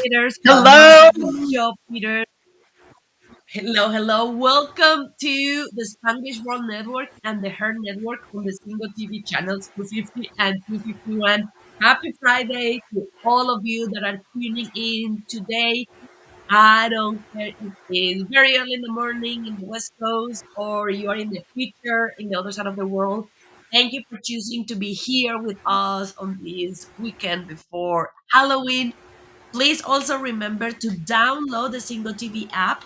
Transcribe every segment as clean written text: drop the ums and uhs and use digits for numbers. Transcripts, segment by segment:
Peters. Hello. Hello, Peter. Hello, hello. Welcome to the Spanish World Network and the H.E.R Network on the single TV channels 250 and 251. Happy Friday to all of you that are tuning in today. I don't care if it's very early in the morning in the West Coast or you are in the future in the other side of the world. Thank you for choosing to be here with us on this weekend before Halloween. Please also remember to download the Single TV app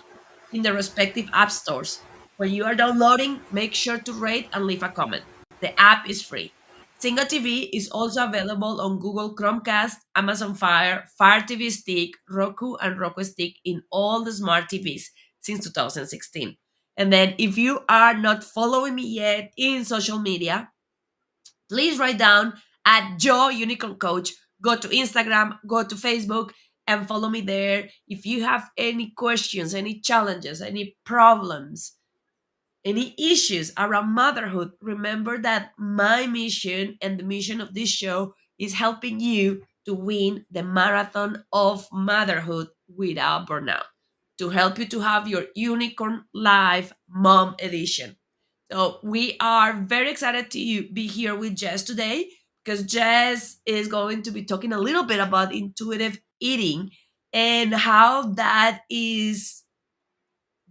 in the respective app stores. When you are downloading, make sure to rate and leave a comment. The app is free. Single TV is also available on Google Chromecast, Amazon Fire, Fire TV Stick, Roku, and Roku Stick in all the smart TVs since 2016. And then, if you are not following me yet in social media, please write down at Joe Unicorn Coach. Go to Instagram, go to Facebook, and follow me there. If you have any questions, any challenges, any problems, any issues around motherhood, remember that my mission and the mission of this show is helping you to win the marathon of motherhood without burnout, to help you to have your unicorn life mom edition. So we are very excited to be here with Jess today because Jess is going to be talking a little bit about intuitive eating and how that is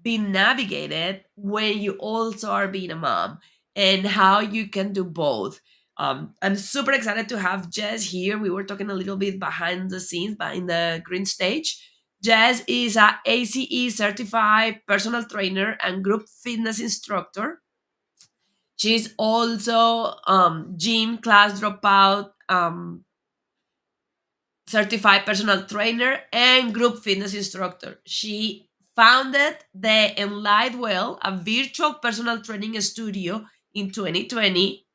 being navigated when you also are being a mom and how you can do both. I'm super excited to have Jess here. We were talking a little bit behind the scenes, but in the green stage. Jess is a ACE certified personal trainer and group fitness instructor. She's also gym class dropout, certified personal trainer, and group fitness instructor. She founded the Enlight Well, a virtual personal training studio in 2020,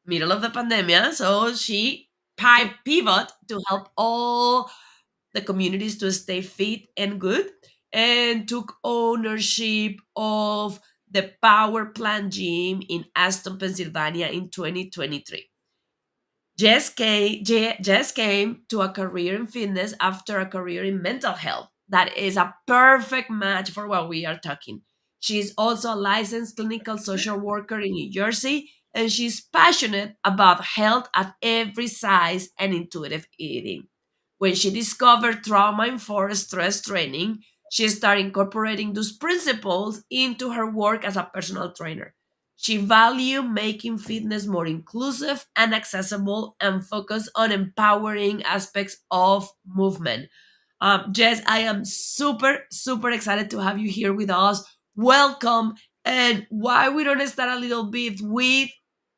middle of the pandemic. So she pivot to help all the communities to stay fit and good and took ownership of the Power Plant Gym in Aston, Pennsylvania in 2023. Jess came to a career in fitness after a career in mental health. That is a perfect match for what we are talking. She's also a licensed clinical social worker in New Jersey, and she's passionate about health at every size and intuitive eating. When she discovered trauma informed stress training, she started incorporating those principles into her work as a personal trainer. She valued making fitness more inclusive and accessible and focused on empowering aspects of movement. Jess, I am super, super excited to have you here with us. Welcome. And why we don't start a little bit with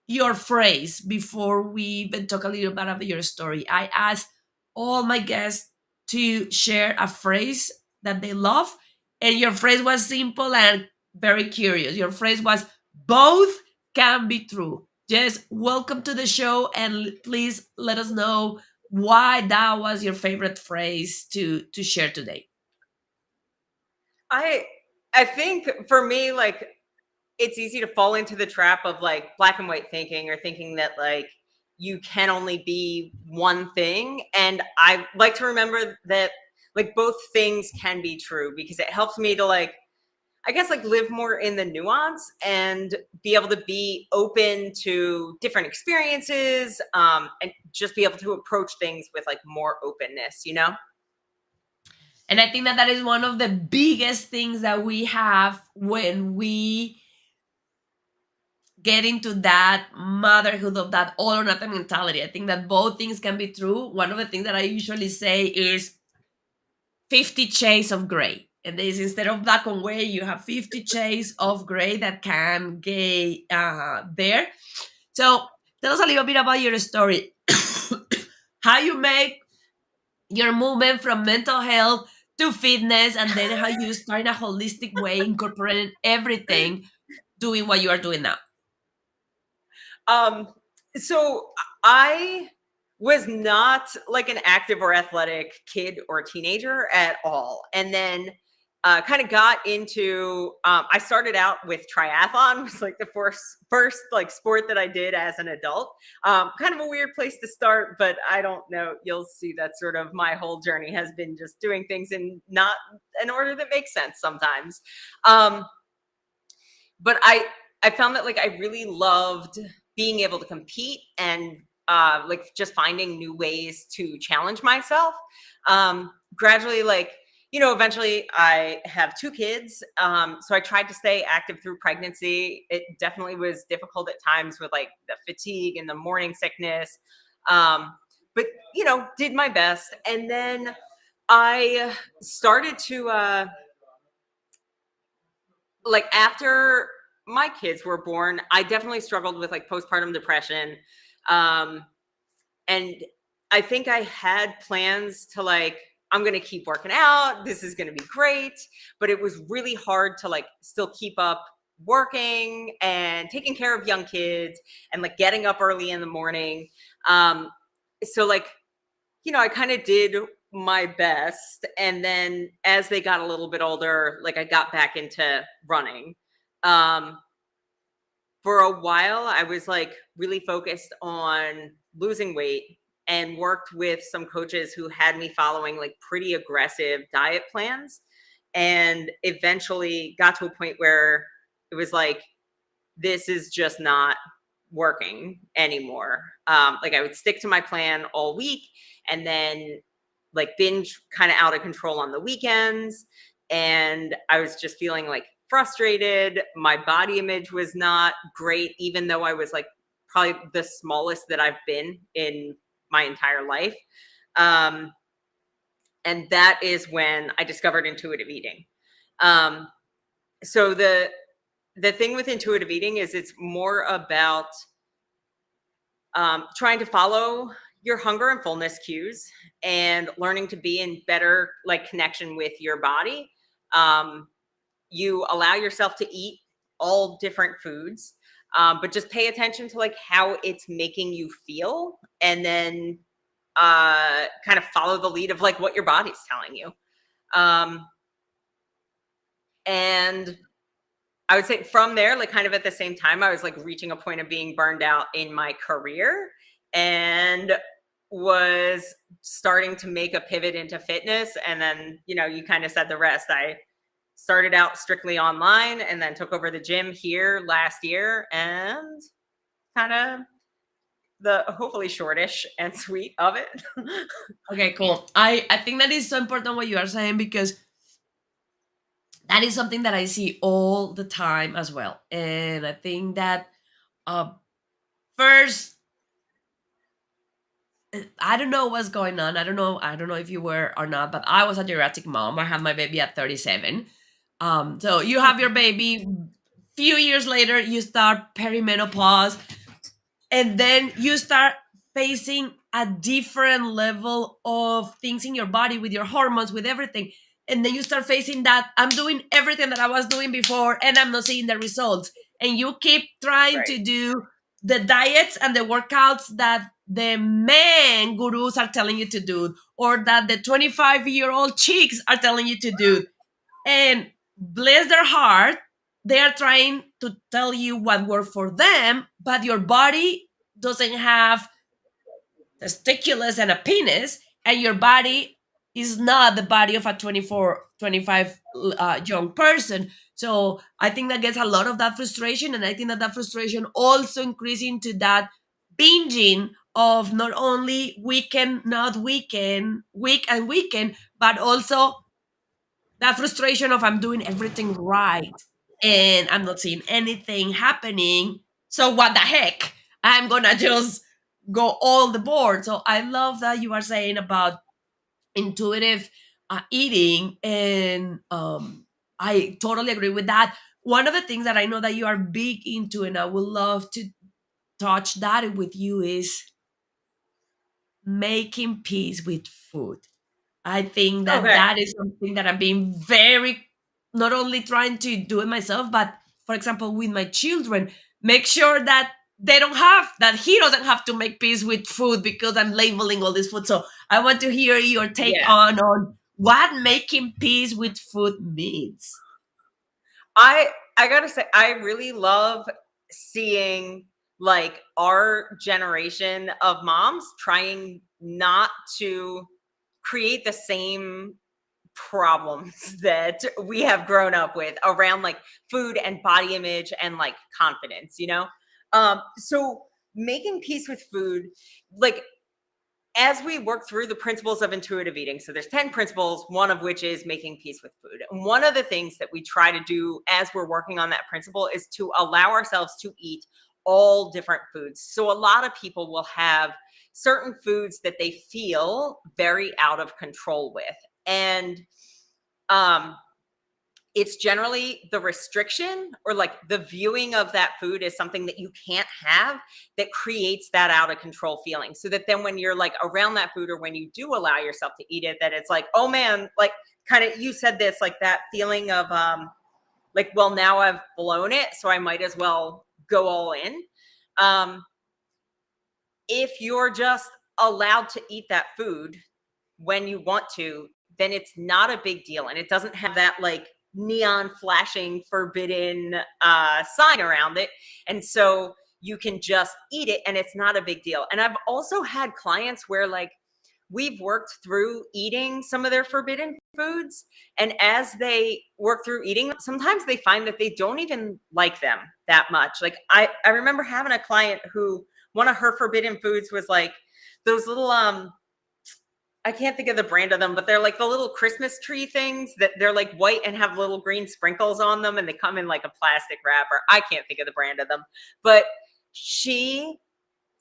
your phrase before we even talk a little bit about your story. I asked all my guests to share a phrase that they love, and your phrase was simple and very curious. Your phrase was both can be true. Jess, welcome to the show, and please let us know why that was your favorite phrase to share today. I I think for me, like, it's easy to fall into the trap of like black and white thinking, or thinking that like you can only be one thing. And I like to remember that like both things can be true, because it helps me to like, I guess, like live more in the nuance and be able to be open to different experiences, and just be able to approach things with like more openness, you know? And I think that that is one of the biggest things that we have when we get into that motherhood of that all or nothing mentality. I think that both things can be true. One of the things that I usually say is 50 shades of gray. And this, instead of black and white, you have 50 shades of gray that can get there. So tell us a little bit about your story. How you make your movement from mental health to fitness, and then how you start in a holistic way, incorporating everything, doing what you are doing now. Um, so I was not like an active or athletic kid or teenager at all. And then kind of got into. I started out with triathlon. Was like the first like sport that I did as an adult. Kind of a weird place to start, but I don't know. You'll see that sort of my whole journey has been just doing things in not an order that makes sense sometimes. Um, but I found that like I really loved being able to compete and like just finding new ways to challenge myself. Gradually, like eventually I have two kids, so I tried to stay active through pregnancy. It definitely was difficult at times with like the fatigue and the morning sickness, but did my best. And then I started to like after my kids were born, I definitely struggled with like postpartum depression. Um, and I think I had plans to like, I'm going to keep working out. This is going to be great. But it was really hard to like still keep up working and taking care of young kids and like getting up early in the morning. So like, I kind of did my best. And then as they got a little bit older, like I got back into running. Um, for a while, I was like really focused on losing weight and worked with some coaches who had me following like pretty aggressive diet plans. And eventually got to a point where it was like, this is just not working anymore. Like I would stick to my plan all week and then like binge kind of out of control on the weekends. And I was just feeling like frustrated. My body image was not great, even though I was like probably the smallest that I've been in my entire life. Um, and that is when I discovered intuitive eating. Um, so the thing with intuitive eating is it's more about trying to follow your hunger and fullness cues and learning to be in better like connection with your body. Um, you allow yourself to eat all different foods, but just pay attention to like how it's making you feel, and then kind of follow the lead of like what your body's telling you. Um, and I would say from there, like kind of at the same time, I was like reaching a point of being burned out in my career and was starting to make a pivot into fitness. And then, you kind of said the rest. I started out strictly online and then took over the gym here last year, and kind of the hopefully shortish and sweet of it. Okay, cool. I think that is so important what you are saying, because that is something that I see all the time as well. And I think that uh, first, I don't know what's going on. I don't know if you were or not, but I was a geriatric mom. I had my baby at 37. So you have your baby. Few years later, you start perimenopause, and then you start facing a different level of things in your body with your hormones, with everything. And then you start facing that I'm doing everything that I was doing before and I'm not seeing the results. And you keep trying Right. to do the diets and the workouts that the men gurus are telling you to do, or that the 25-year-old chicks are telling you to do. And bless their heart, they are trying to tell you what worked for them, but your body doesn't have testiculus and a penis, and your body is not the body of a 24, 25 young person. So I think that gets a lot of that frustration, and I think that that frustration also increases into that binging of not only weekend, not weekend, week and weekend, but also that frustration of I'm doing everything right and I'm not seeing anything happening. So what the heck? I'm gonna just go all the board. So I love that you are saying about intuitive eating, and I totally agree with that. One of the things that I know that you are big into, and I would love to touch that with you, is making peace with food. I think that Okay. that is something that I'm being very, not only trying to do it myself, but for example, with my children, make sure that they don't have that he doesn't have to make peace with food because I'm labeling all this food. So I want to hear your take Yeah. on what making peace with food means. I gotta say, I really love seeing like our generation of moms trying not to create the same problems that we have grown up with around like food and body image and like confidence, you know? So making peace with food, like as we work through the principles of intuitive eating, so there's 10 principles, one of which is making peace with food. And one of the things that we try to do as we're working on that principle is to allow ourselves to eat all different foods. So a lot of people will have certain foods that they feel very out of control with. And um it's generally the restriction or like the viewing of that food as something that you can't have that creates that out of control feeling. So that then when you're like around that food or when you do allow yourself to eat it, that it's like, oh man, like kind of you said this, like that feeling of like, well, now I've blown it, so I might as well go all in. Um, if you're just allowed to eat that food when you want to, then it's not a big deal. And it doesn't have that like neon flashing forbidden sign around it. And so you can just eat it and it's not a big deal. And I've also had clients where like we've worked through eating some of their forbidden foods. And as they work through eating them, sometimes they find that they don't even like them that much. Like I remember having a client who one of her forbidden foods was like those little I can't think of the brand of them, but they're like the little Christmas tree things that they're like white and have little green sprinkles on them and they come in like a plastic wrapper. I can't think of the brand of them. But she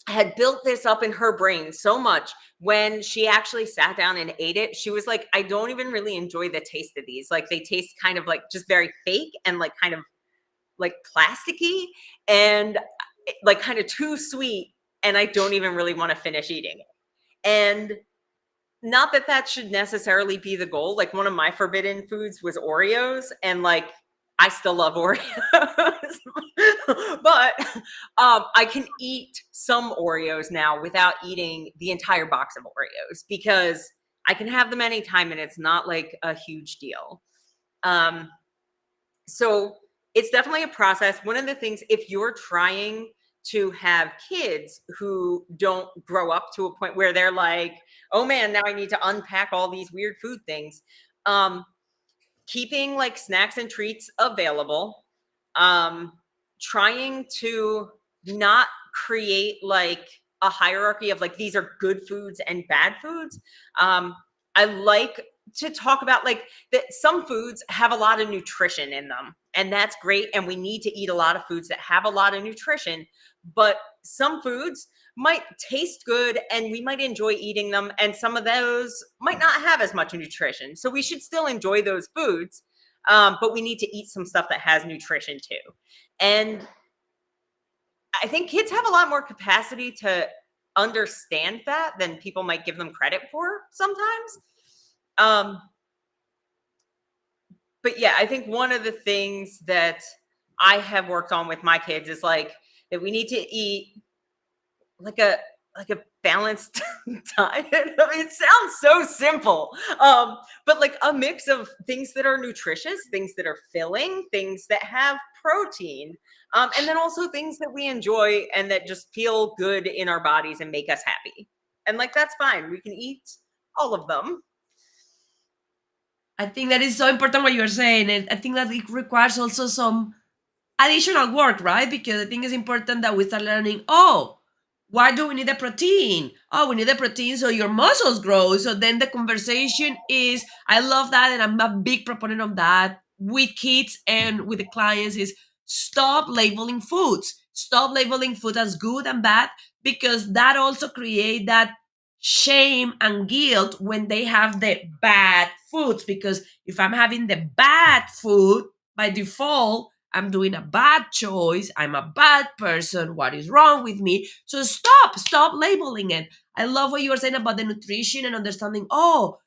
had built this up in her brain so much when she actually sat down and ate it. She was like, I don't even really enjoy the taste of these. Like they taste kind of like just very fake and like kind of like plasticky and like kind of too sweet. And I don't even really want to finish eating it. And not that that should necessarily be the goal. Like one of my forbidden foods was Oreos, and like I still love Oreos, but I can eat some Oreos now without eating the entire box of Oreos because I can have them anytime, and it's not like a huge deal. Um, so it's definitely a process. One of the things, if you're trying to have kids who don't grow up to a point where they're like, oh man, now I need to unpack all these weird food things. Um, Keeping like snacks and treats available, um, trying to not create like a hierarchy of like these are good foods and bad foods. I like to talk about like that some foods have a lot of nutrition in them, and that's great. And we need to eat a lot of foods that have a lot of nutrition, but some foods might taste good and we might enjoy eating them, and some of those might not have as much nutrition, so we should still enjoy those foods, but we need to eat some stuff that has nutrition too. And I think kids have a lot more capacity to understand that than people might give them credit for sometimes. um, but yeah, I think one of the things that I have worked on with my kids is like that we need to eat like a like a balanced diet. I mean, it sounds so simple, but like a mix of things that are nutritious, things that are filling, things that have protein, and then also things that we enjoy and that just feel good in our bodies and make us happy. And like that's fine. We can eat all of them. I think that is so important what you're saying, and I think that it requires also some additional work, right? Because I think it's important that we start learning, oh, why do we need the protein? Oh, we need the protein so your muscles grow. So then the conversation is, I love that, and I'm a big proponent of that with kids and with the clients is stop labeling foods. Stop labeling food as good and bad because that also create that shame and guilt when they have the bad foods. Because if I'm having the bad food by default, I'm doing a bad choice. I'm a bad person. What is wrong with me? So stop labeling it. I love what you were saying about the nutrition and understanding. Oh,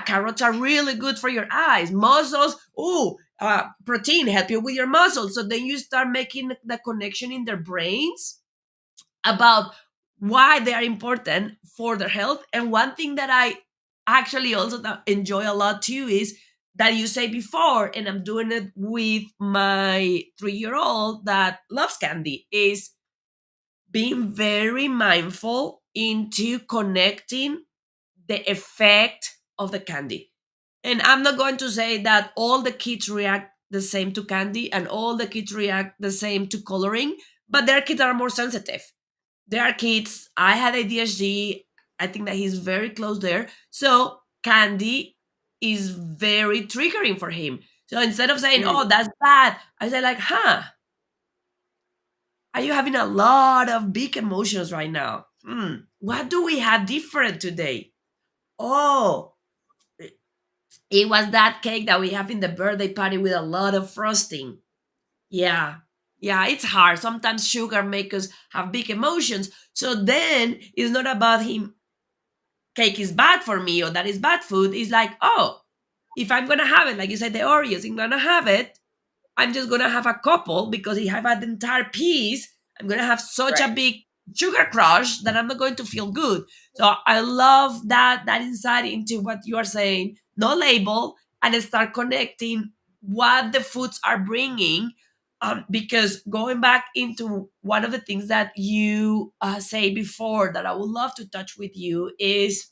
carrots are really good for your eyes. Muscles, protein help you with your muscles. So then you start making the connection in their brains about why they are important for their health. And one thing that I actually also that enjoy a lot too is that you say before, and I'm doing it with my 3-year old that loves candy, is being very mindful into connecting the effect of the candy. And I'm not going to say that all the kids react the same to candy and all the kids react the same to coloring, but there are kids that are more sensitive. There are kids, I had ADHD, I think that he's very close there. So candy is very triggering for him. So instead of saying, Mm, oh, that's bad, I say like, huh, are you having a lot of big emotions right now? What do we have different today? Oh, it was that cake that we have in the birthday party with a lot of frosting. Yeah. Yeah, it's hard. Sometimes sugar makes us have big emotions. So then it's not about him, cake is bad for me or that is bad food. It's like, oh, if I'm going to have it, like you said, the Oreos, I'm going to have it. I'm just gonna have a couple because if I have an entire piece, I'm gonna have such a right. big sugar crush that I'm not going to feel good. So I love that insight into what you are saying. No label and start connecting what the foods are bringing. Because going back into one of the things that you say before that I would love to touch with you is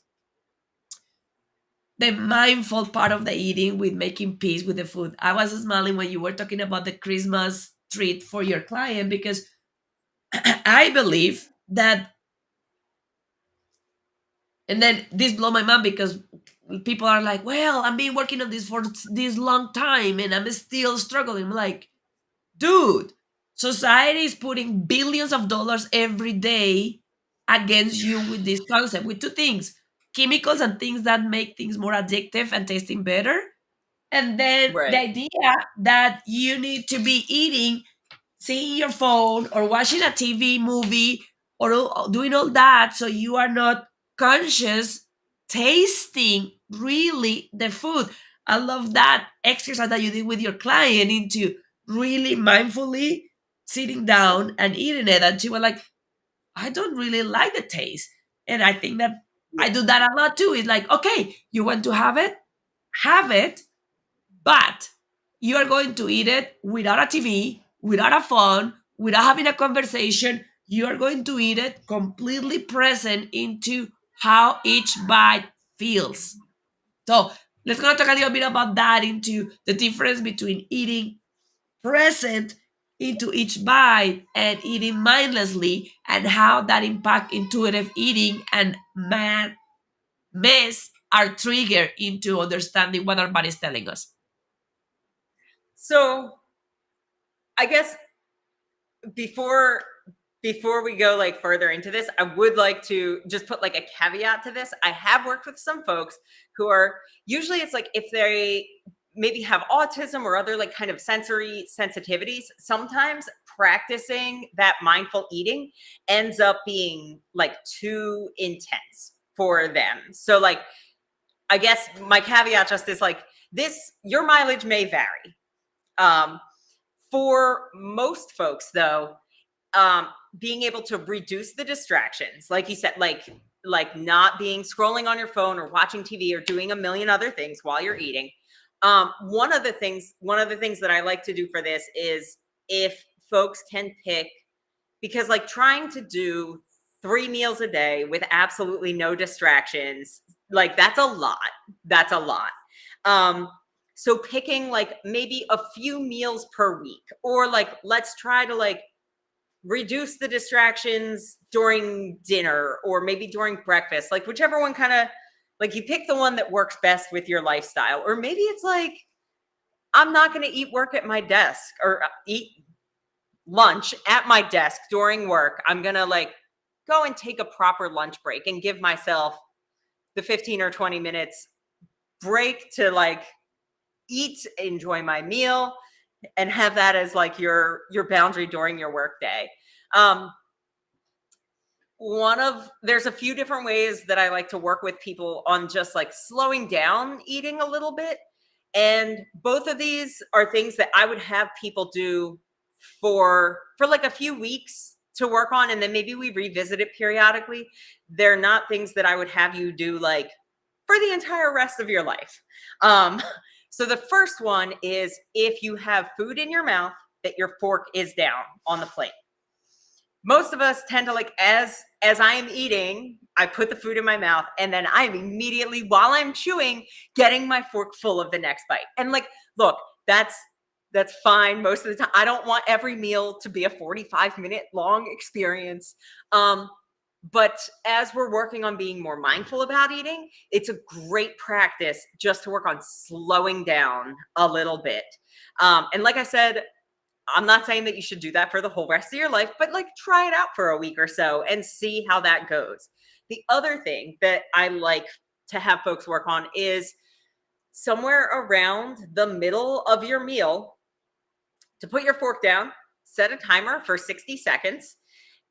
the mindful part of the eating with making peace with the food. I was smiling when you were talking about the Christmas treat for your client because I believe that, and then this blow my mind because people are like, well, I've been working on this for this long time and I'm still struggling. I'm like, dude, society is putting billions of dollars every day against you with this concept, with two things: chemicals and things that make things more addictive and tasting better. And then the Right. idea that you need to be eating, seeing your phone or watching a TV movie or doing all that so you are not conscious tasting really the food. I love that exercise that you did with your client into really mindfully sitting down and eating it. And she was like, I don't really like the taste. And I think that I Yeah. do that a lot too. It's like, okay, you want to have it, but you are going to eat it without a TV, without a phone, without having a conversation. You are going to eat it completely present into how each bite feels. So let's gonna talk a little bit about that into the difference between eating present into each bite and eating mindlessly and how that impact intuitive eating and man mess are triggered into understanding what our body is telling us. So I guess before before we go like further into this, I would like to just put like a caveat to this. I have worked with some folks who are usually it's like if they maybe have autism or other like kind of sensory sensitivities, sometimes practicing that mindful eating ends up being like too intense for them. So like I guess my caveat just is like this your mileage may vary. Um for most folks though, um being able to reduce the distractions like you said like not being scrolling on your phone or watching TV or doing a million other things while you're eating. One of the things that I like to do for this is if folks can pick, because like trying to do 3 meals a day with absolutely no distractions, like that's a lot. um so picking like maybe a few meals per week, or like let's try to like reduce the distractions during dinner or maybe during breakfast, like whichever one kind of like you pick the one that works best with your lifestyle. Or maybe it's like I'm not going to eat work at my desk or eat lunch at my desk during work. I'm going to like go and take a proper lunch break and give myself the 15 or 20 minutes break to like eat, enjoy my meal, and have that as like your boundary during your work day. um one of there's a few different ways that I like to work with people on just like slowing down eating a little bit. And both of these are things that I would have people do for like a few weeks to work on, and then maybe we revisit it periodically. They're not things that I would have you do like for the entire rest of your life. Um, so the first one is if you have food in your mouth, that your fork is down on the plate. Most of us tend to, like, as I am eating, I put the food in my mouth and then I'm immediately, while I'm chewing, getting my fork full of the next bite. And like, look, that's fine most of the time. I don't want every meal to be a 45-minute long experience. But as we're working on being more mindful about eating, it's a great practice just to work on slowing down a little bit. And like I said, I'm not saying that you should do that for the whole rest of your life, but like try it out for a week or so and see how that goes. The other thing that I like to have folks work on is somewhere around the middle of your meal to put your fork down, set a timer for 60 seconds.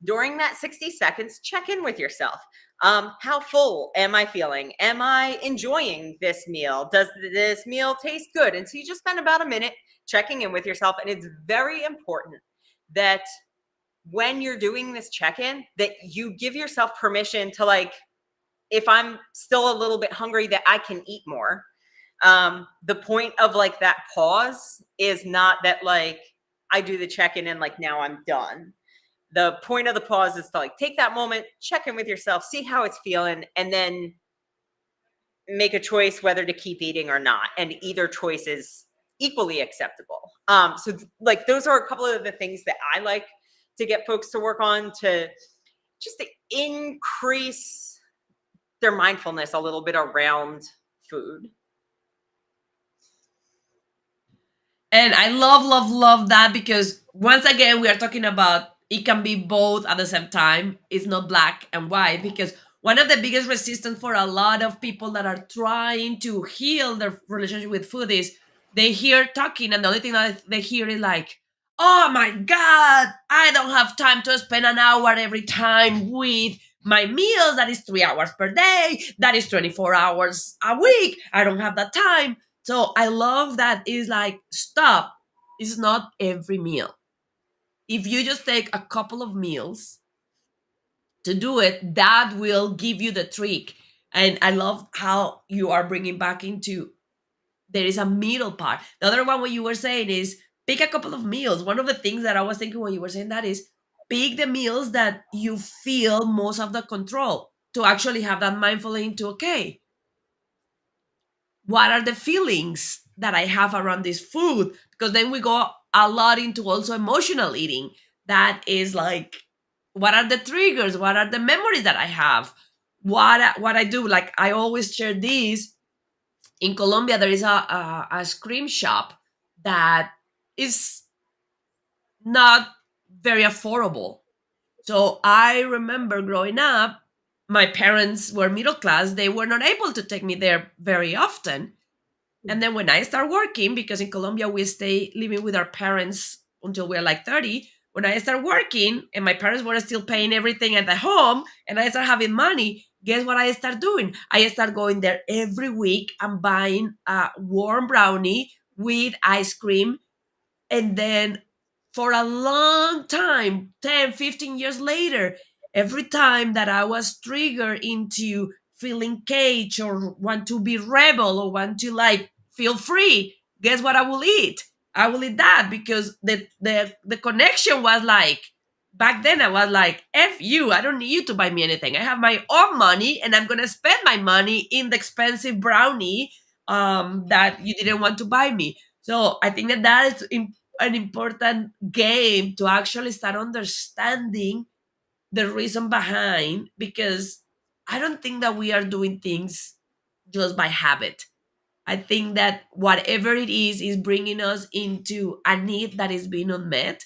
During that 60 seconds, check in with yourself. How full am I feeling? Am I enjoying this meal? Does this meal taste good? And so you just spend about a minute checking in with yourself. And it's very important that when you're doing this check-in, that you give yourself permission to, like, if I'm still a little bit hungry, that I can eat more. The point of like that pause is not that like I do the check-in and like now I'm done. The point of the pause is to like take that moment, check in with yourself, see how it's feeling, and then make a choice whether to keep eating or not. And either choice is equally acceptable. So like those are a couple of the things that I like to get folks to work on to just to increase their mindfulness a little bit around food. And I love, love, love that because once again, we are talking about it can be both at the same time. It's not black and white because one of the biggest resistance for a lot of people that are trying to heal their relationship with food is they hear talking and the only thing that they hear is like, oh my God, I don't have time to spend an hour every time with my meals. That is 3 hours per day. That is 24 hours a week. I don't have that time. So I love that it's like, stop. It's not every meal. If you just take a couple of meals to do it, that will give you the trick. And I love how you are bringing back into there is a middle part. The other one, what you were saying is pick a couple of meals. One of the things that I was thinking when you were saying that is pick the meals that you feel most of the control to actually have that mindful into, okay, what are the feelings that I have around this food? Because then we go a lot into also emotional eating. That is like, what are the triggers? What are the memories that I have? What I do? Like I always share this. In Colombia, there is a ice cream shop that is not very affordable. So I remember growing up, my parents were middle class. They were not able to take me there very often. And then when I start working, because in Colombia we stay living with our parents until we're like 30, when I start working and my parents were still paying everything at the home and I start having money, guess what I start doing? I start going there every week and buying a warm brownie with ice cream, and then for a long time, 10, 15 years later, every time that I was triggered into feeling caged or want to be rebel or want to like feel free, guess what I will eat? I will eat that because the connection was like, back then I was like, F you, I don't need you to buy me anything. I have my own money and I'm gonna spend my money in the expensive brownie that you didn't want to buy me. So I think that that is an important game to actually start understanding the reason behind, because I don't think that we are doing things just by habit. I think that whatever it is bringing us into a need that is being unmet,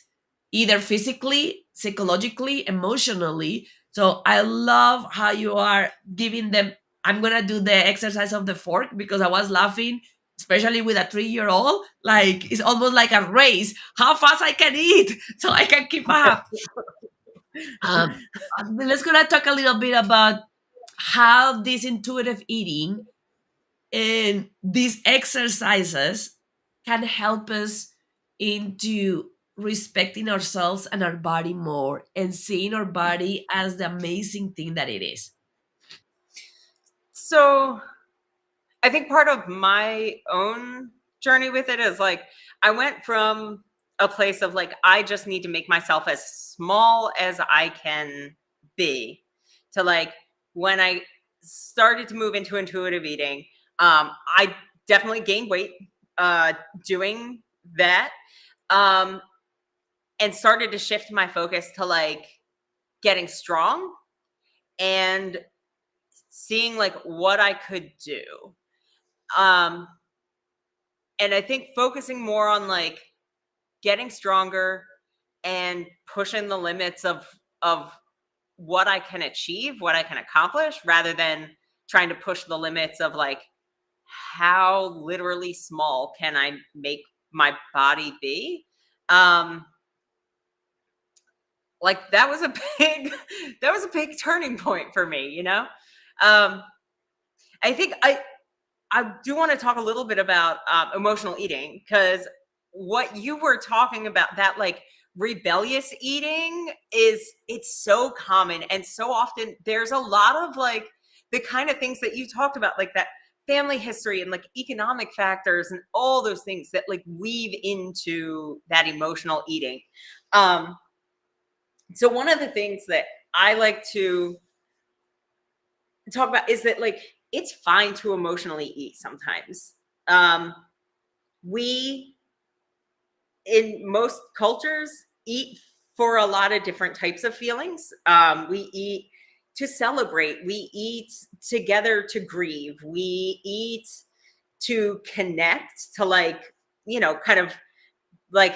either physically, psychologically, emotionally. So I love how you are giving them. I'm gonna do the exercise of the fork because I was laughing, especially with a 3 year old. Like it's almost like a race. How fast I can eat so I can keep up. Um, let's gonna talk a little bit about how this intuitive eating and these exercises can help us into respecting ourselves and our body more and seeing our body as the amazing thing that it is. So I think part of my own journey with it is like I went from a place of like I just need to make myself as small as I can be to like when I started to move into intuitive eating, I definitely gained weight uh, doing that, um, and started to shift my focus to like getting strong and seeing like what I could do. Um, and I think focusing more on like getting stronger and pushing the limits of what I can achieve, what I can accomplish, rather than trying to push the limits of like how literally small can I make my body be. Um, like that was a big that was a big turning point for me, you know. Um, I think I do want to talk a little bit about emotional eating because what you were talking about, that like rebellious eating, is it's so common and so often there's a lot of like the kind of things that you talked about, like that family history and like economic factors and all those things that like weave into that emotional eating. Um, so one of the things that I like to talk about is that like it's fine to emotionally eat sometimes. Um, we in most cultures eat for a lot of different types of feelings. We eat to celebrate, we eat together to grieve, we eat to connect, to like, you know, kind of like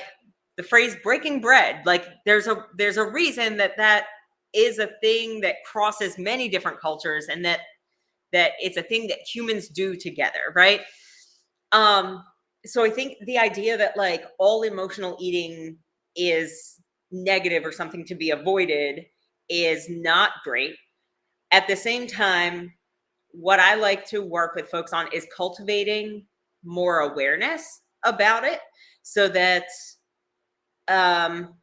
the phrase breaking bread. Like there's a reason that that is a thing that crosses many different cultures, and that it's a thing that humans do together, right? Um, so I think the idea that like all emotional eating is negative or something to be avoided is not great. At the same time, what I like to work with folks on is cultivating more awareness about it so that um,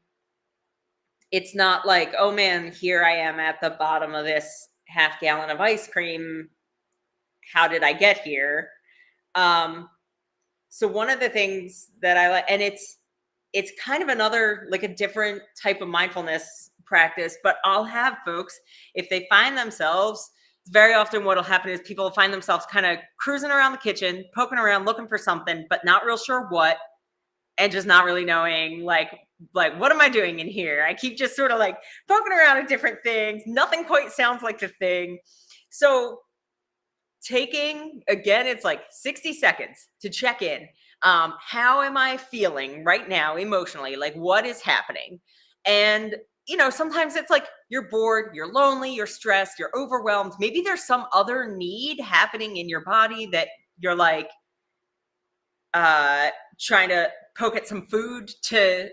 it's not like, oh man, here I am at the bottom of this half gallon of ice cream. How did I get here? Um, So one of the things that I like, and it's kind of another like a different type of mindfulness practice, but I'll have folks, if they find themselves, very often what'll happen is people find themselves kind of cruising around the kitchen, poking around looking for something, but not real sure what, and just not really knowing like what am I doing in here? I keep just sort of like poking around at different things. Nothing quite sounds like the thing. So taking, again, it's like 60 seconds to check in. How am I feeling right now emotionally? Like what is happening? And you know, sometimes it's like you're bored, you're lonely, you're stressed, you're overwhelmed. Maybe there's some other need happening in your body that you're like uh trying to poke at some food to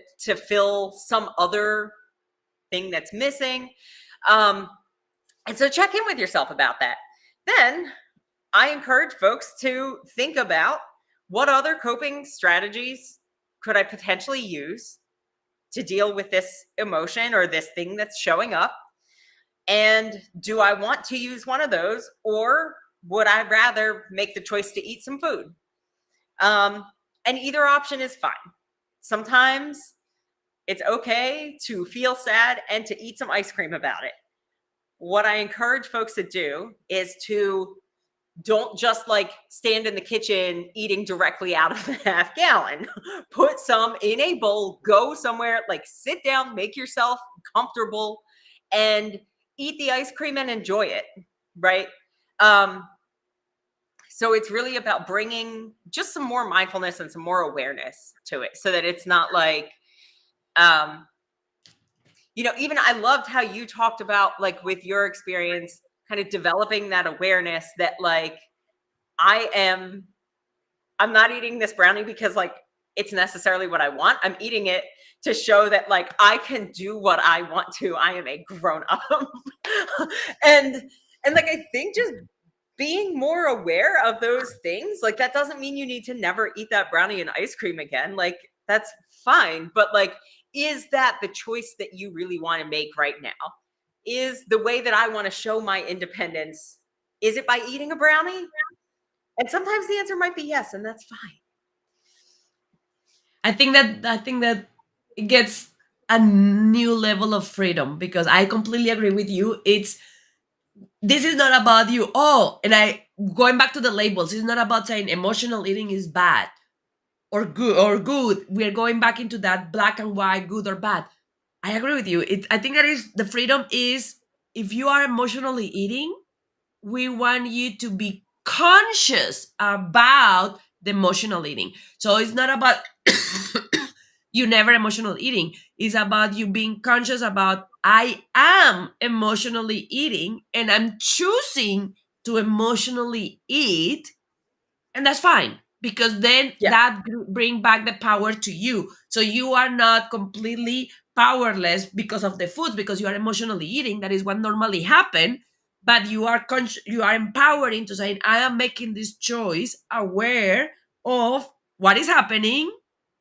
fill some other thing that's missing. um and so check in with yourself about that. Then I encourage folks to think about what other coping strategies could I potentially use to deal with this emotion or this thing that's showing up. And do I want to use one of those, or would I rather make the choice to eat some food? Um, and either option is fine. Sometimes it's okay to feel sad and to eat some ice cream about it. What I encourage folks to do is to don't just like stand in the kitchen eating directly out of the half gallon. Put some in a bowl, go somewhere, like sit down, make yourself comfortable, and eat the ice cream and enjoy it, right? Um, so it's really about bringing just some more mindfulness and some more awareness to it so that it's not like, um, you know, even I loved how you talked about like with your experience, kind of developing that awareness that like, I am I'm not eating this brownie because like it's necessarily what I want. I'm eating it to show that like I can do what I want to. I am a grown up. and and like I think just being more aware of those things, like that doesn't mean you need to never eat that brownie and ice cream again. Like that's fine, but like is that the choice that you really want to make right now? Is the way that I want to show my independence, is it by eating a brownie? And sometimes the answer might be yes, and that's fine. I think that it gets a new level of freedom, because I completely agree with you. This is not about you. Oh, and I going back to the labels. It's not about saying emotional eating is bad or good or good. We're going back into that black and white, good or bad. I agree with you. I think that is the freedom is, if you are emotionally eating, we want you to be conscious about the emotional eating. So it's not about you never emotional eating. It's about you being conscious about, I am emotionally eating and I'm choosing to emotionally eat, and that's fine, because then Yeah. that bring back the power to you, so you are not completely powerless because of the foods, because you are emotionally eating. That is what normally happen. But you are you are empowering to say, I am making this choice aware of what is happening,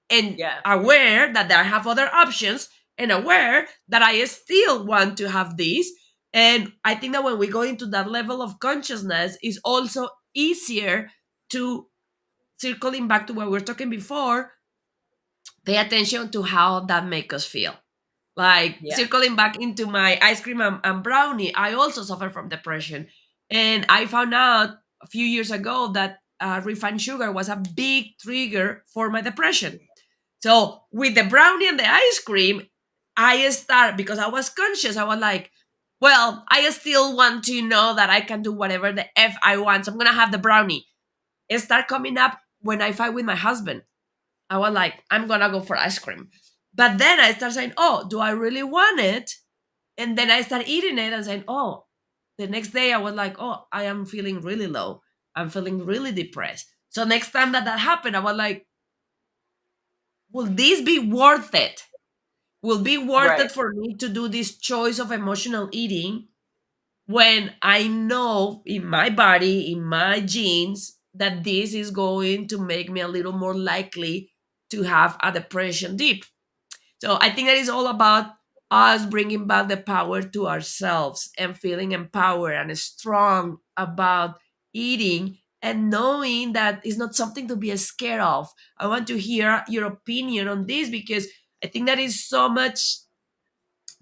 and Yeah. aware that I have other options, and aware that I still want to have this. And I think that when we go into that level of consciousness, is also easier to, circling back to what we were talking before, pay attention to how that make us feel. Like Yeah. circling back into my ice cream and brownie, I also suffer from depression. And I found out a few years ago that refined sugar was a big trigger for my depression. So with the brownie and the ice cream, I start, because I was conscious. I was like, well, I still want to know that I can do whatever the F I want. So I'm gonna have the brownie. It start coming up when I fight with my husband. I was like, I'm gonna go for ice cream. But then I start saying, oh, do I really want it? And then I start eating it and saying, oh, the next day I was like, oh, I am feeling really low. I'm feeling really depressed. So next time that happened, I was like, will this be worth it? Will be worth Right. it for me to do this choice of emotional eating, when I know in my body, in my genes, that this is going to make me a little more likely to have a depression dip. So I think that is all about us bringing back the power to ourselves and feeling empowered and strong about eating, and knowing that it's not something to be scared of. I want to hear your opinion on this, because I think that is so much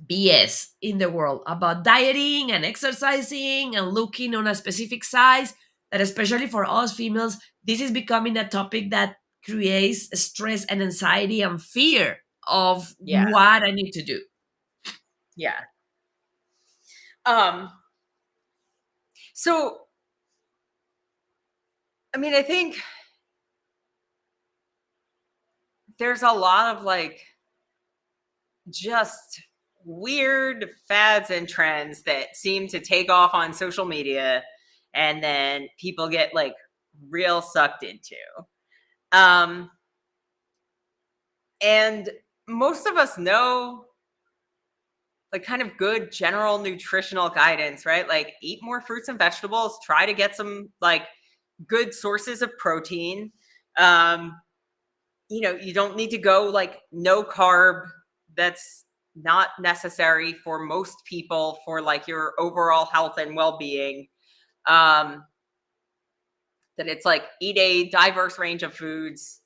BS in the world about dieting and exercising and looking on a specific size, that especially for us females, this is becoming a topic that creates stress and anxiety and fear of Yeah. what I need to do. Yeah. Um, so I mean, I think there's a lot of like just weird fads and trends that seem to take off on social media, and then people get like real sucked into. Um, and most of us know like kind of good general nutritional guidance, right? Like eat more fruits and vegetables, try to get some like good sources of protein. Um, you don't need to go like no carb. That's not necessary for most people for like your overall health and well-being. Um, that it's like eat a diverse range of foods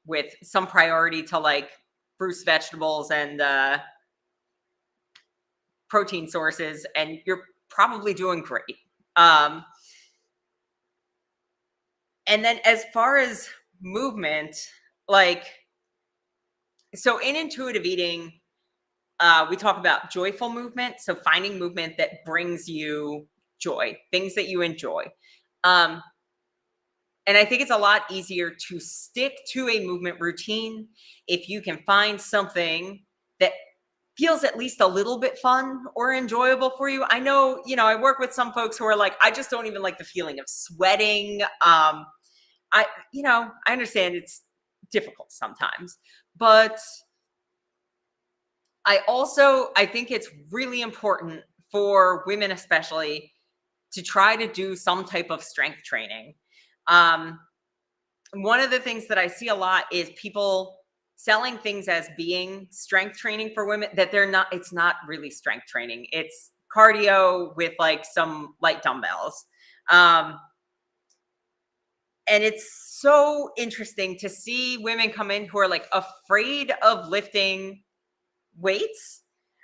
with some priority to like fruits, vegetables, and protein sources, and you're probably doing great. Um, and then as far as movement, like, so in intuitive eating, we talk about joyful movement. So finding movement that brings you joy, things that you enjoy. Um, and I think it's a lot easier to stick to a movement routine if you can find something that feels at least a little bit fun or enjoyable for you. I know, I work with some folks who are like, I just don't even like the feeling of sweating. I understand it's difficult sometimes, but I think it's really important for women, especially, to try to do some type of strength training. Um, One of the things that I see a lot is people selling things as being strength training for women that they're not. It's not really strength training. It's cardio with like some light dumbbells. Um, And it's so interesting to see women come in who are like afraid of lifting weights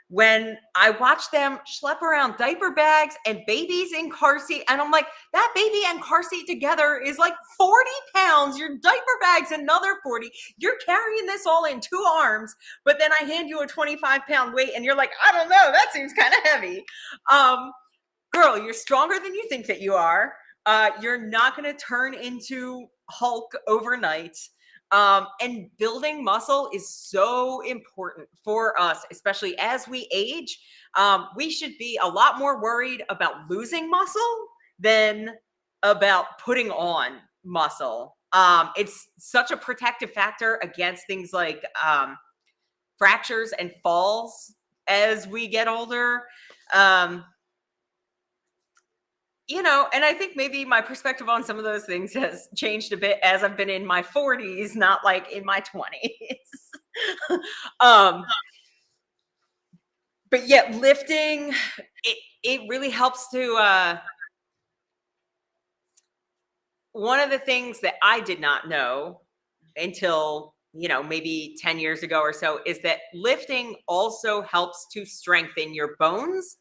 when I watch them schlep around diaper bags and babies in car seat. And I'm like, that baby and car seat together is like 40 pounds. Your diaper bag's another 40. You're carrying this all in 2 arms, but then I hand you a 25-pound weight and you're like, I don't know, that seems kind of heavy. Um, Girl, you're stronger than you think that you are. You're not going to turn into Hulk overnight. And building muscle is so important for us, especially as we age. We should be a lot more worried about losing muscle than about putting on muscle. It's such a protective factor against things like fractures and falls as we get older. Um, and I think maybe my perspective on some of those things has changed a bit as I've been in my 40s, not like in my 20s. um, but yet lifting, it really helps to one of the things that I did not know until maybe 10 years ago or so is that lifting also helps to strengthen your bones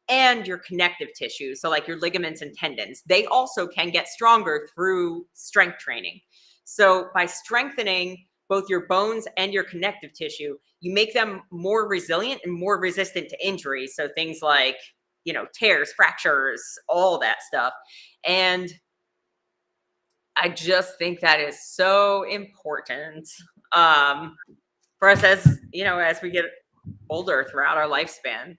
and your connective tissue. So, like your ligaments and tendons, they also can get stronger through strength training. So, by strengthening both your bones and your connective tissue, you make them more resilient and more resistant to injury. So, things like, tears, fractures, all that stuff. And I just think that is so important for us as we get older throughout our lifespan.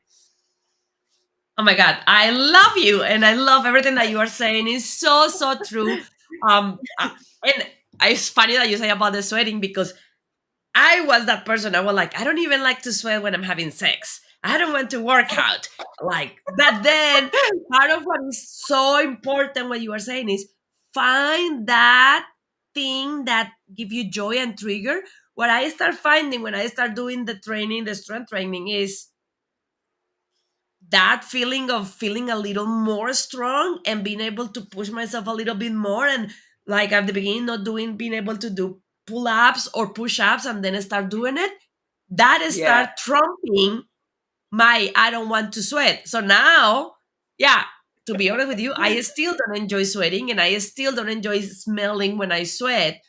Oh my God, I love you, and I love everything that you are saying. It's so so true. And it's funny that you say about the sweating because I was that person. I was like, I don't even like to sweat when I'm having sex. I don't want to work out. But then part of what is so important, what you are saying is find that thing that give you joy and trigger. What I start finding when I start doing the training, the strength training, is that feeling of feeling a little more strong and being able to push myself a little bit more, and like at the beginning not doing being able to do pull-ups or push-ups and then start doing it, that is Yeah. start trumping my I don't want to sweat. So now, yeah, to be honest with you, I still don't enjoy sweating and I still don't enjoy smelling when I sweat,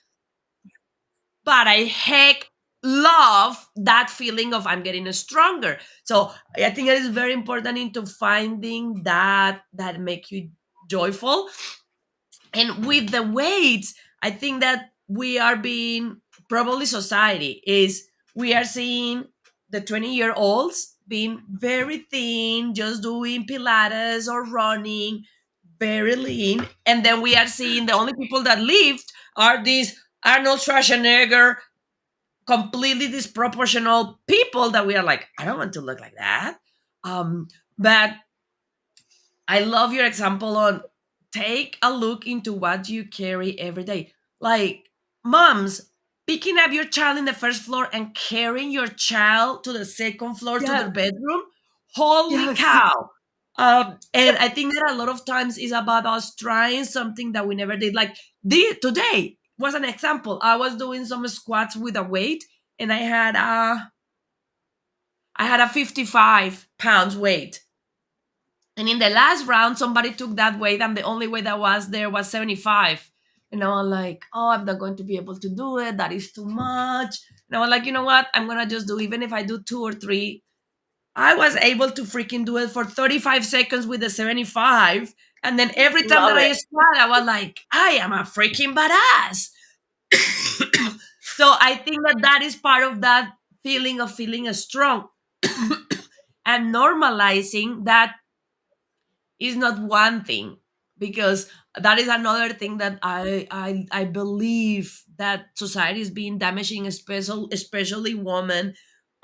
but I heck love that feeling of I'm getting stronger. So I think it is very important into finding that make you joyful. And with the weights, I think that we are being, probably society is, we are seeing the 20-year-olds being very thin, just doing Pilates or running, very lean. And then we are seeing the only people that lift are these Arnold Schwarzenegger, completely disproportional people that we are like, I don't want to look like that. But I love your example on take a look into what you carry every day. Like moms picking up your child in the first floor and carrying your child to the second floor to their Yes. bedroom. Holy Yes. cow. And I think that a lot of times is about us trying something that we never did. Like today was an example. I was doing some squats with a weight and I had a 55 pounds weight. And in the last round, somebody took that weight, and the only weight that was there was 75. And I was like, oh, I'm not going to be able to do it. That is too much. And I was like, you know what? I'm going to just do, even if I do two or three. I was able to freaking do it for 35 seconds with the 75. And then every time that Love I it. squat, I was like, I am a freaking badass. So I think that that is part of that feeling of feeling strong and normalizing that is not one thing, because that is another thing that I believe that society is being damaging, especially women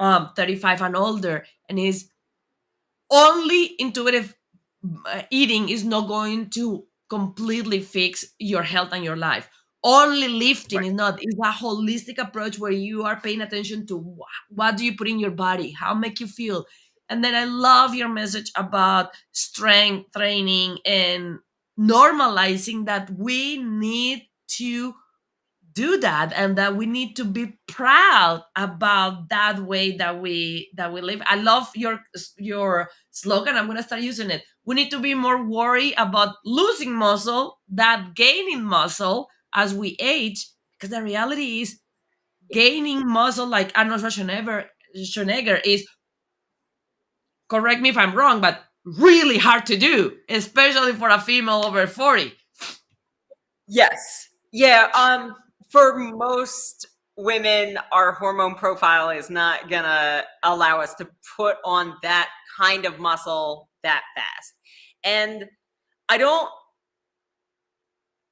35 and older, and is only intuitive eating is not going to completely fix your health and your life. Only lifting Right. is not. It's a holistic approach where you are paying attention to what do you put in your body, how make you feel. And then I love your message about strength training and normalizing that we need to do that, and that we need to be proud about that way that we live. I love your slogan. I'm going to start using it. We need to be more worried about losing muscle than gaining muscle as we age, because the reality is gaining muscle, like Arnold Schwarzenegger is, correct me if I'm wrong, but really hard to do, especially for a female over 40. Yes. Yeah. For most women, our hormone profile is not gonna allow us to put on that kind of muscle that fast. And I don't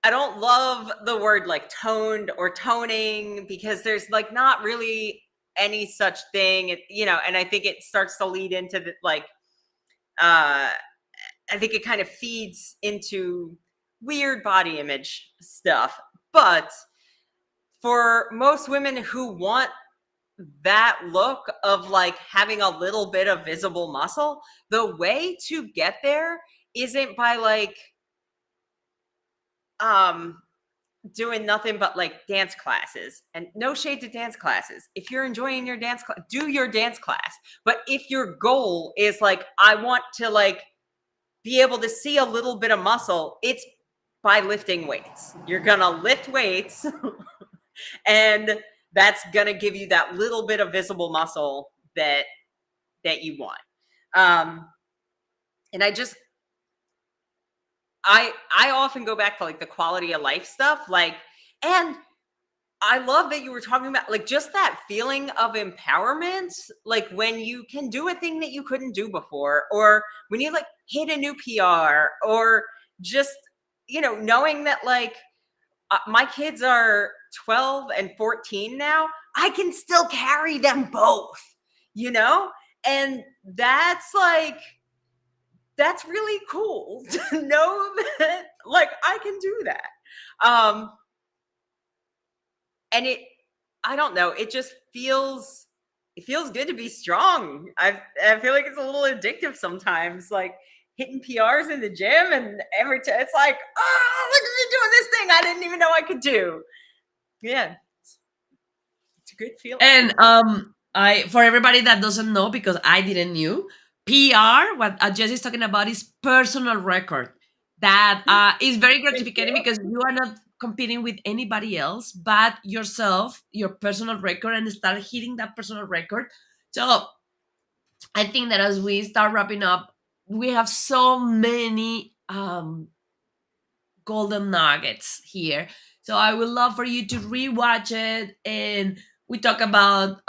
I don't love the word like toned or toning, because there's like not really any such thing. And I think it starts to lead into the like uh I think it kind of feeds into weird body image stuff. But for most women who want that look of like having a little bit of visible muscle, the way to get there isn't by like um doing nothing but like dance classes. And no shade to dance classes. If you're enjoying your dance class, do your dance class. But if your goal is like, I want to like be able to see a little bit of muscle, it's by lifting weights. You're gonna lift weights and that's gonna give you that little bit of visible muscle that you want. Um, and I often go back to like the quality of life stuff, like, and I love that you were talking about like just that feeling of empowerment, like when you can do a thing that you couldn't do before, or when you like hit a new PR, or just, knowing that like my kids are 12 and 14 now, I can still carry them both, you know? And that's like, that's really cool to know that like I can do that. Um, and I don't know, it feels good to be strong. I feel like it's a little addictive sometimes, like hitting PRs in the gym, and every time it's like, oh, look at me doing this thing I didn't even know I could do. Yeah, it's a good feeling. And I, for everybody that doesn't know, because I didn't knew, PR, what Jess is talking about, is personal record. That is very Thank gratificating you. because you are not competing with anybody else but yourself, your personal record, and start hitting that personal record. So I think that as we start wrapping up, we have so many golden nuggets here. So I would love for you to rewatch it. And we talk about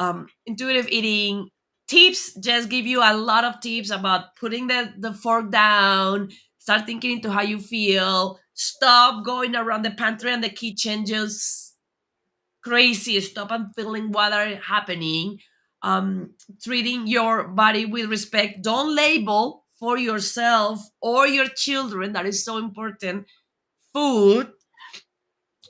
intuitive eating tips. Just give you a lot of tips about putting the fork down, start thinking into how you feel, stop going around the pantry and the kitchen just crazy, stop and feeling what are happening. Treating your body with respect. Don't label for yourself or your children, that is so important, food.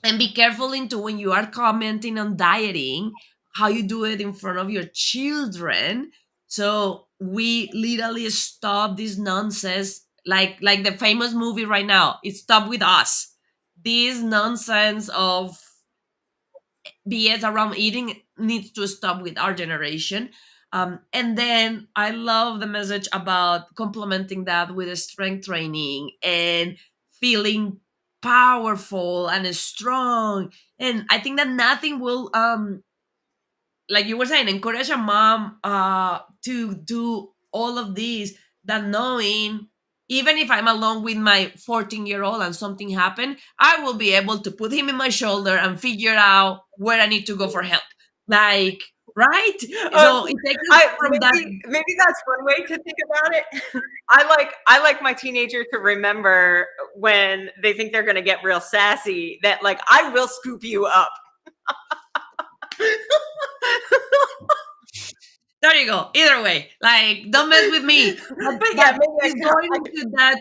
And be careful into when you are commenting on dieting, how you do it in front of your children. So we literally stop this nonsense, like the famous movie right now, it Stop With Us. This nonsense of BS around eating needs to stop with our generation. And then I love the message about complementing that with a strength training and feeling powerful and strong. And I think that nothing will, like you were saying, encourage a mom to do all of these, that knowing even if I'm alone with my 14-year-old and something happened, I will be able to put him in my shoulder and figure out where I need to go for help. Like, right? Um, So it takes us I from that. maybe that's one way to think about it. I like my teenager to remember when they think they're gonna get real sassy that like I will scoop you up. There you go. Either way, like, don't mess with me. But But yeah, maybe it's going into that.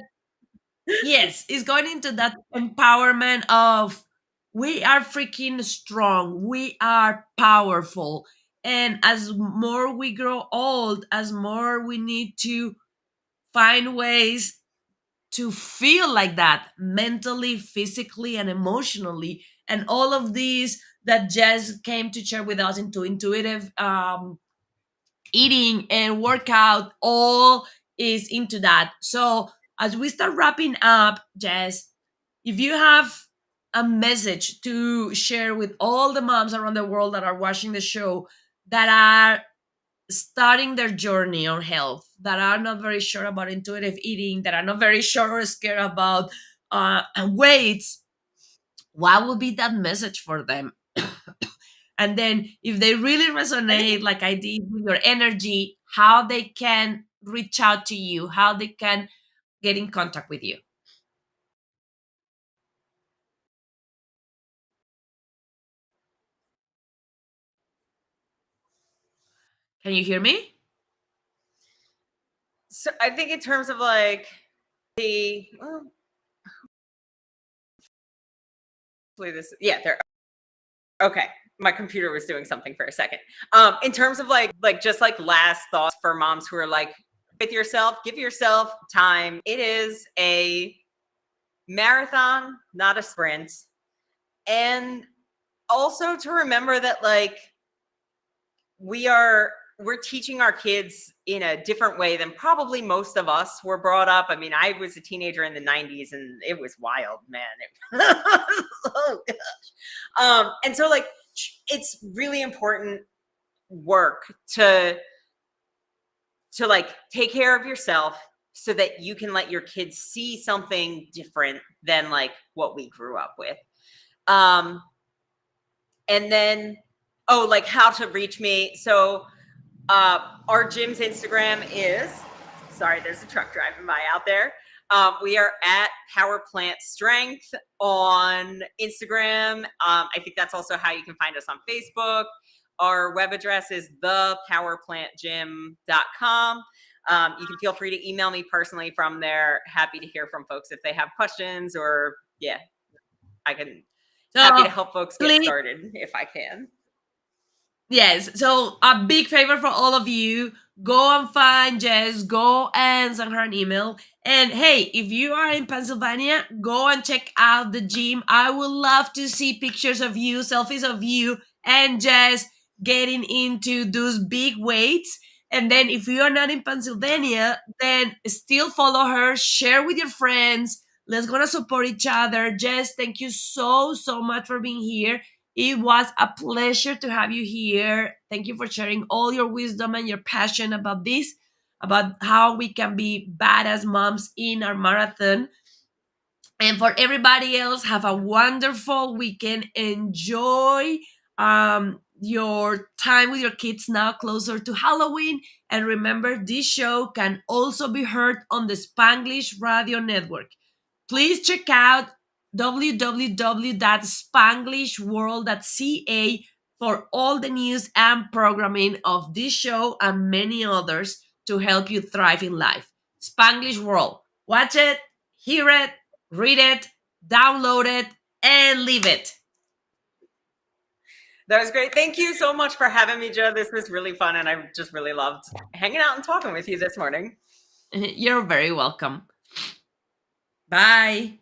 Yes, it's going into that empowerment of we are freaking strong, we are powerful. And as more we grow old, as more we need to find ways to feel like that mentally, physically, and emotionally. and all of these that Jess came to share with us into intuitive eating and workout, all is into that. So as we start wrapping up, Jess, if you have a message to share with all the moms around the world that are watching the show, that are starting their journey on health, that are not very sure about intuitive eating, that are not very sure or scared about weights, what would be that message for them? And then if they really I think resonate like I did with your energy, how they can reach out to you, how they can get in contact with you. Can you hear me? so. I think in terms of like the hopefully this, yeah, there. Okay, my computer was doing something for a second. In terms of like just like last thoughts for moms who are like with yourself, give yourself time. It is a marathon, not a sprint. And also to remember that like we're teaching our kids in a different way than probably most of us were brought up. I mean, I was a teenager in the 90s and it was wild, man. Oh gosh. And so like it's really important work to like take care of yourself so that you can let your kids see something different than like what we grew up with. Um and then like how to reach me. So our gym's Instagram is, sorry, there's a truck driving by out there. We are at Power Plant Strength on Instagram. I think that's also how you can find us on Facebook. Our web address is thepowerplantgym.com. You can feel free to email me personally from there. Happy to hear from folks if they have questions, or yeah, I can, happy to So help folks get please, started if I can. yes. So a big favor for all of you. Go and find Jess. Go and send her an email. And hey, if you are in Pennsylvania, go and check out the gym. I would love to see pictures of you, selfies of you and Jess getting into those big weights. And then if you are not in Pennsylvania, then still follow her, share with your friends. Let's gonna support each other. Jess, thank you so much for being here. It was a pleasure to have you here. Thank you for sharing all your wisdom and your passion about this, about how we can be badass moms in our marathon. And for everybody else, have a wonderful weekend. Enjoy your time with your kids now closer to Halloween. And remember, this show can also be heard on the Spanglish Radio Network. Please check out www.spanglishworld.ca for all the news and programming of this show and many others to help you thrive in life. Spanglish World. Watch it, hear it, read it, download it, and leave it. That was great. Thank you so much for having me, Joe. This was really fun, and I just really loved hanging out and talking with you this morning. You're very welcome. Bye.